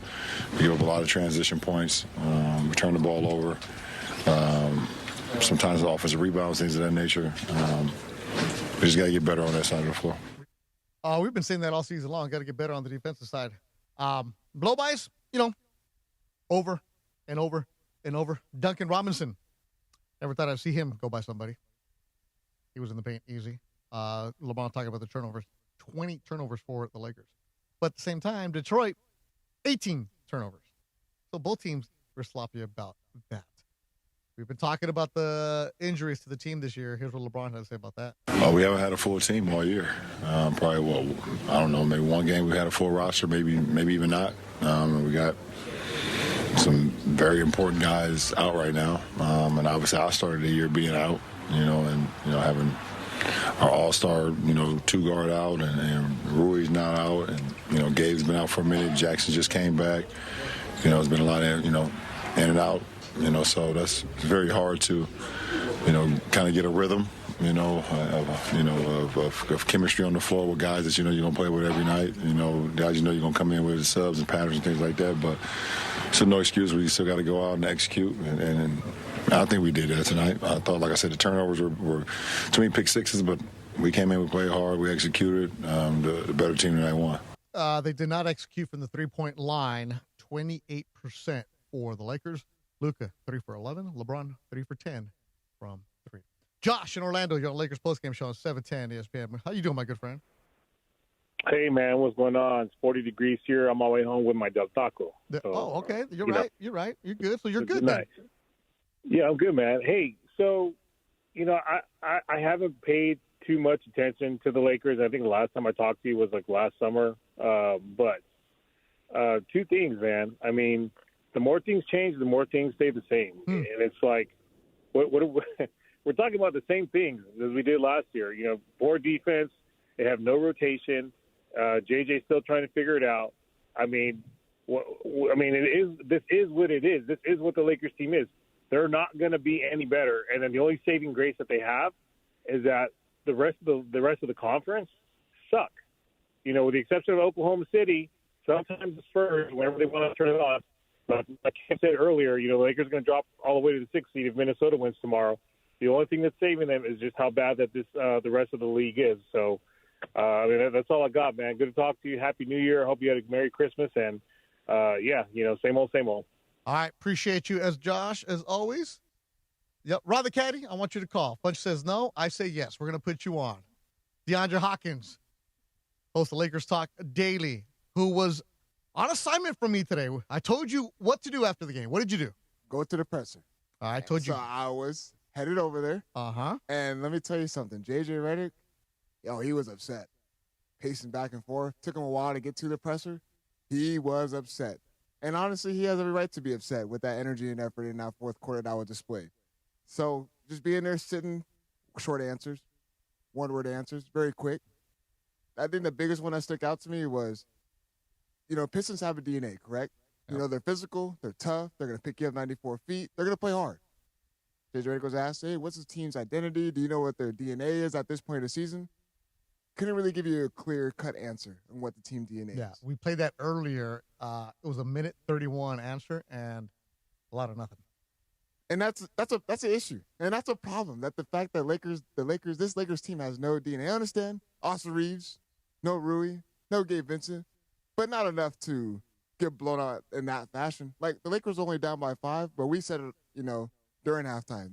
We give up a lot of transition points. We turn the ball over. Sometimes the offensive rebounds, things of that nature. We just got to get better on that side of the floor. We've been saying that all season long. Got to get better on the defensive side. Blow-bys, over and over and over. Duncan Robinson. Never thought I'd see him go by somebody. He was in the paint easy. LeBron talking about the turnovers. 20 turnovers for the Lakers. But at the same time, Detroit, 18 turnovers. So both teams were sloppy about that. We've been talking about the injuries to the team this year. Here's what LeBron had to say about that. We haven't had a full team all year. Probably, I don't know, maybe one game we had a full roster, maybe even not. We got some very important guys out right now. And obviously I started the year being out, and having our all-star, two-guard out, and Rui's not out, and, Gabe's been out for a minute. Jackson just came back. It's been a lot of, in and out. So it's very hard to, kind of get a rhythm, of chemistry on the floor with guys that you're going to play with every night. Guys you're going to come in with subs and patterns and things like that. But it's no excuse. We still got to go out and execute. And I think we did that tonight. I thought, like I said, the turnovers were too many pick sixes, but we came in, we played hard, we executed. The better team tonight won. They did not execute from the three-point line. 28% for the Lakers. Luka, 3 for 11. LeBron, 3 for 10 from 3. Josh in Orlando, you're on Lakers postgame show on 710 ESPN. How you doing, my good friend? Hey, man, what's going on? It's 40 degrees here. I'm on my way home with my Del Taco. So, okay. You're right. You're right. You're good. So you're good nice. Yeah, I'm good, man. Hey, so, I haven't paid too much attention to the Lakers. I think the last time I talked to you was like last summer. But two things, man. I mean, the more things change, the more things stay the same. And it's like, we're talking about the same things as we did last year. Poor defense. They have no rotation. JJ's still trying to figure it out. I mean, this is what it is. This is what the Lakers team is. They're not going to be any better. And then the only saving grace that they have is that the rest of the conference suck. With the exception of Oklahoma City, sometimes the Spurs, whenever they want to turn it on. But like I said earlier, the Lakers are going to drop all the way to the 6th seed if Minnesota wins tomorrow. The only thing that's saving them is just how bad that the rest of the league is. So, that's all I got, man. Good to talk to you. Happy New Year. I hope you had a Merry Christmas. And, same old, same old. All right. Appreciate you, Josh, as always. Yep. Rod the Caddy, I want you to call. Bunch says no. I say yes. We're going to put you on. DeAndre Hawkins, host of Lakers Talk Daily, who was on assignment from me today. I told you what to do after the game. What did you do? Go to the presser. I told you. So I was headed over there. Uh-huh. And let me tell you something. JJ Redick, he was upset. Pacing back and forth. Took him a while to get to the presser. He was upset. And honestly, he has every right to be upset with that energy and effort in that fourth quarter that was displayed. So just being there, sitting, short answers, one-word answers, very quick. I think the biggest one that stuck out to me was, Pistons have a DNA, correct? Yep. They're physical, they're tough, they're going to pick you up 94 feet, they're going to play hard. JJ Redick was asked, hey, what's his team's identity? Do you know what their DNA is at this point of the season? Couldn't really give you a clear-cut answer on what the team DNA is. Yeah, we played that earlier. It was a minute 31 answer and a lot of nothing. And that's an issue, and that's a problem. That the fact that this Lakers team has no DNA. I understand Austin Reeves, no Rui, no Gabe Vincent, but not enough to get blown out in that fashion. Like the Lakers were only down by 5, but we said it, during halftime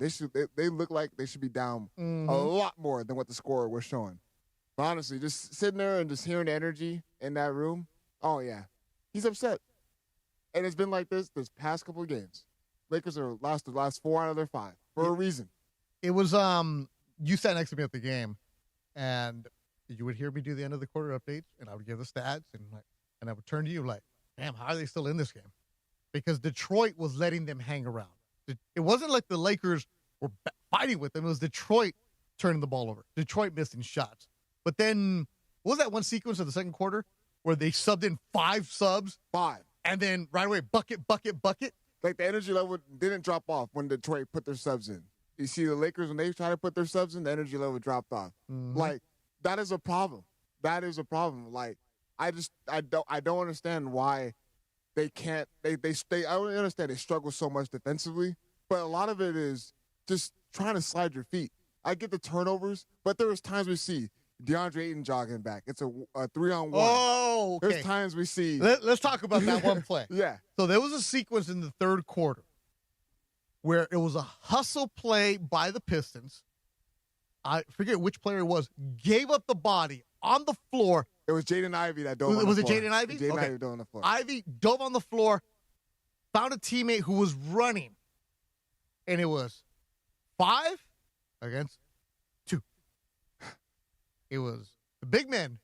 they look like they should be down a lot more than what the score was showing. But honestly, just sitting there and just hearing the energy in that room, oh, yeah. He's upset. And it's been like this past couple of games. Lakers are lost the last 4 out of their 5 for a reason. It was, you sat next to me at the game, and you would hear me do the end of the quarter updates, and I would give the stats, and I would turn to you like, damn, how are they still in this game? Because Detroit was letting them hang around. It wasn't like the Lakers were fighting with them. It was Detroit turning the ball over. Detroit missing shots. But then, what was that one sequence of the second quarter where they subbed in 5 subs? 5. And then right away, bucket. Like the energy level didn't drop off when Detroit put their subs in. You see the Lakers, when they try to put their subs in, the energy level dropped off. Mm-hmm. Like, that is a problem. That is a problem. Like, I don't understand why they can't, I don't understand they struggle so much defensively, but a lot of it is just trying to slide your feet. I get the turnovers, but there was times we see DeAndre Ayton jogging back. It's a 3-on-1. Oh, okay. There's times we see. Let's talk about that one play. Yeah. So there was a sequence in the third quarter where it was a hustle play by the Pistons. I forget which player it was. Gave up the body on the floor. It was Jaden Ivey that dove on the floor. Was it Jaden Ivey? Jaden Ivey dove on the floor. Ivey dove on the floor, found a teammate who was running, and it was 5 against 2. It was the big men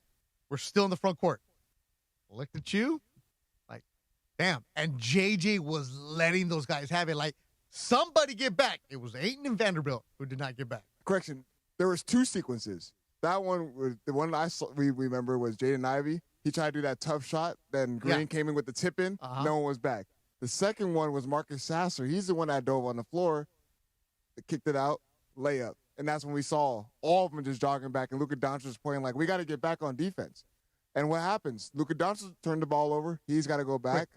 were still in the front court. Looked at you, like, damn. And JJ was letting those guys have it. Like, somebody get back. It was Ayton and Vanderbilt who did not get back. Correction. There was 2 sequences. That one was the one we remember was Jaden Ivey. He tried to do that tough shot. Then Green came in with the tip in. No one was back. The second one was Marcus Sasser. He's the one that dove on the floor, kicked it out, layup. And that's when we saw all of them just jogging back. And Luka Doncic was playing like, we got to get back on defense. And what happens? Luka Doncic turned the ball over. He's got to go back.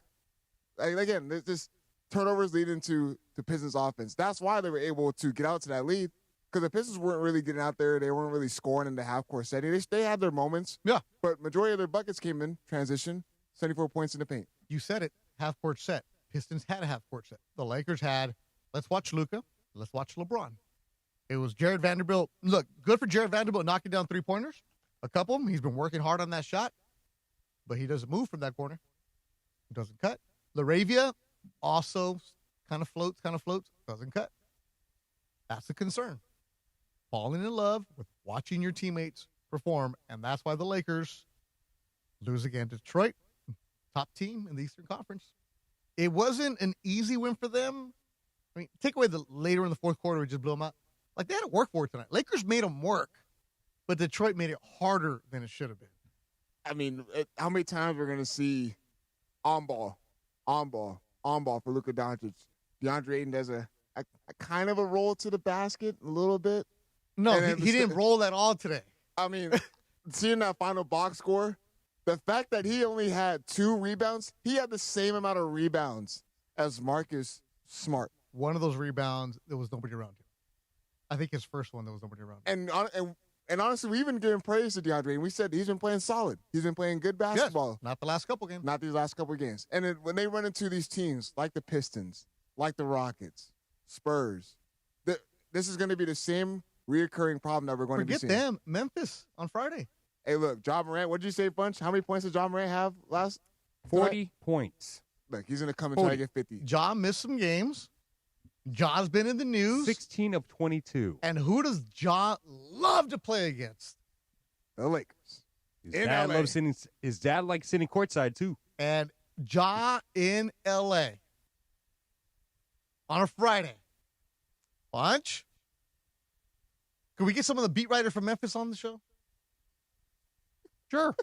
Again, there's just turnovers leading to the Pistons offense. That's why they were able to get out to that lead. Because the Pistons weren't really getting out there. They weren't really scoring in the half-court setting. They had their moments. Yeah. But majority of their buckets came in transition, 74 points in the paint. You said it, half-court set. Pistons had a half-court set. The Lakers had, let's watch Luka, let's watch LeBron. It was Jared Vanderbilt. Look, good for Jared Vanderbilt knocking down 3-pointers. A couple of them. He's been working hard on that shot. But he doesn't move from that corner. He doesn't cut. LaRavia also kind of floats, doesn't cut. That's a concern. Falling in love with watching your teammates perform, and that's why the Lakers lose again to Detroit, top team in the Eastern Conference. It wasn't an easy win for them. I mean, take away the later in the fourth quarter, we just blew them out. Like, they had to work for it tonight. Lakers made them work, but Detroit made it harder than it should have been. I mean, how many times we're going to see on ball for Luka Doncic? DeAndre Ayton does a kind of a roll to the basket a little bit. No, he didn't roll at all today. I mean, seeing that final box score, the fact that he only had 2 rebounds, he had the same amount of rebounds as Marcus Smart. One of those rebounds, there was nobody around him. I think his first one, there was nobody around him. And honestly, we've been giving praise to DeAndre, and we said he's been playing solid. He's been playing good basketball. Yes, not the last couple games. Not these last couple games. And when they run into these teams like the Pistons, like the Rockets, Spurs, this is going to be the same reoccurring problem that we're going to be seeing. Forget them. Memphis on Friday. Hey, look, Ja Morant, what did you say, Bunch? How many points did Ja Morant have last? 40 points. Look, he's going to come and try to get 50. Ja missed some games. Ja's been in the news. 16 of 22. And who does Ja love to play against? The Lakers. His dad likes sitting courtside, too. And Ja in L.A. on a Friday. Bunch? Can we get some of the beat writers from Memphis on the show? Sure.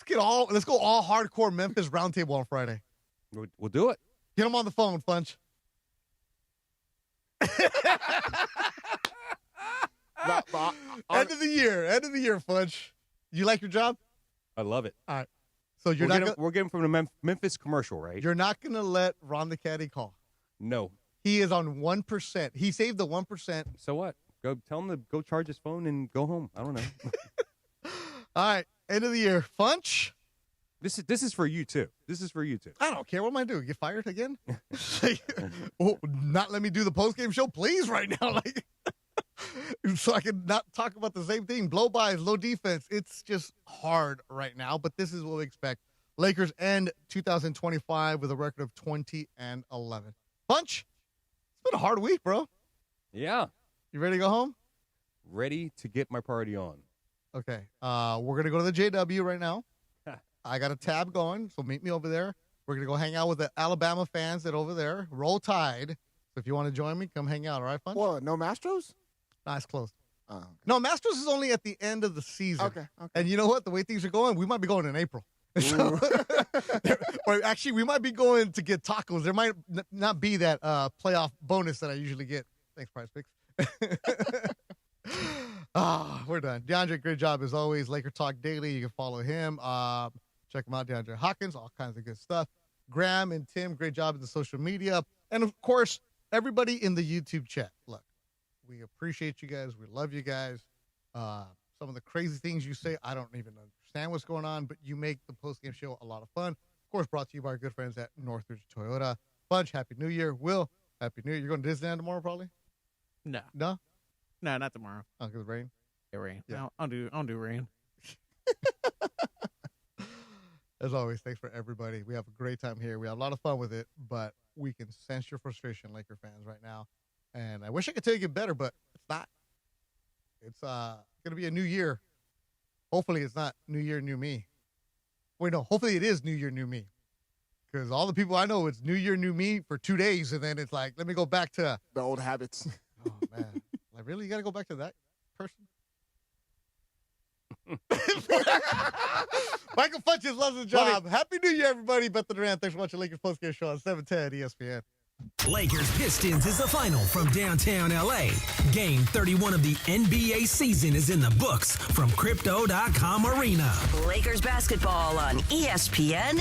Let's go all hardcore Memphis roundtable on Friday. We'll do it. Get them on the phone, Funch. End of the year, Funch. You like your job? I love it. All right. So we're getting from the Memphis commercial, right? You're not going to let Ron the Caddy call. No. He is on 1%. He saved the 1%. So what? Go tell him to go charge his phone and go home. I don't know. All right. End of the year. Funch. This is for you too. I don't care. What am I doing? Get fired again? Not let me do the post-game show, please, right now. so I can not talk about the same thing. Blow-bys, low defense. It's just hard right now, but this is what we expect. Lakers end 2025 with a record of 20-11. Bunch, it's been a hard week, bro. Yeah. You ready to go home? Ready to get my party on. Okay. We're going to go to the JW right now. I got a tab going, so meet me over there. We're going to go hang out with the Alabama fans that are over there. Roll Tide. So if you want to join me, come hang out. All right, Punch? What, no Mastros? Nah, it's closed. Oh, okay. No, Masters is only at the end of the season. Okay. And you know what? The way things are going, we might be going in April. So, or actually, we might be going to get tacos. There might not be that playoff bonus that I usually get. Thanks, Prize Picks. We're done. DeAndre, great job as always. Laker Talk Daily. You can follow him. Check him out, DeAndre Hawkins. All kinds of good stuff. Graham and Tim, great job in the social media. And, of course, everybody in the YouTube chat. Look, we appreciate you guys. We love you guys. Some of the crazy things you say, I don't even understand what's going on, but you make the postgame show a lot of fun. Of course, brought to you by our good friends at Northridge Toyota. Bunch, Happy New Year. Will, Happy New Year. You're going to Disneyland tomorrow, probably? No. No? No, not tomorrow. Oh, because rain? Yeah, rain. Yeah. I'll do rain. As always, thanks for everybody. We have a great time here. We have a lot of fun with it, but we can sense your frustration, Laker fans, right now. And I wish I could tell you get better, but it's not. It's going to be a new year. Hopefully it's not New Year, New Me. Wait, no. Hopefully it is New Year, New Me. Because all the people I know, it's New Year, New Me for 2 days, and then it's like, let me go back to the old habits. Oh, man. Like, really? You got to go back to that person? Michael Funches loves his job. Happy New Year, everybody. Beth Durant, thanks for watching Lakers Postgame Show on 710 ESPN. Lakers Pistons is the final from downtown LA. Game 31 of the NBA season is in the books from Crypto.com Arena. Lakers basketball on ESPN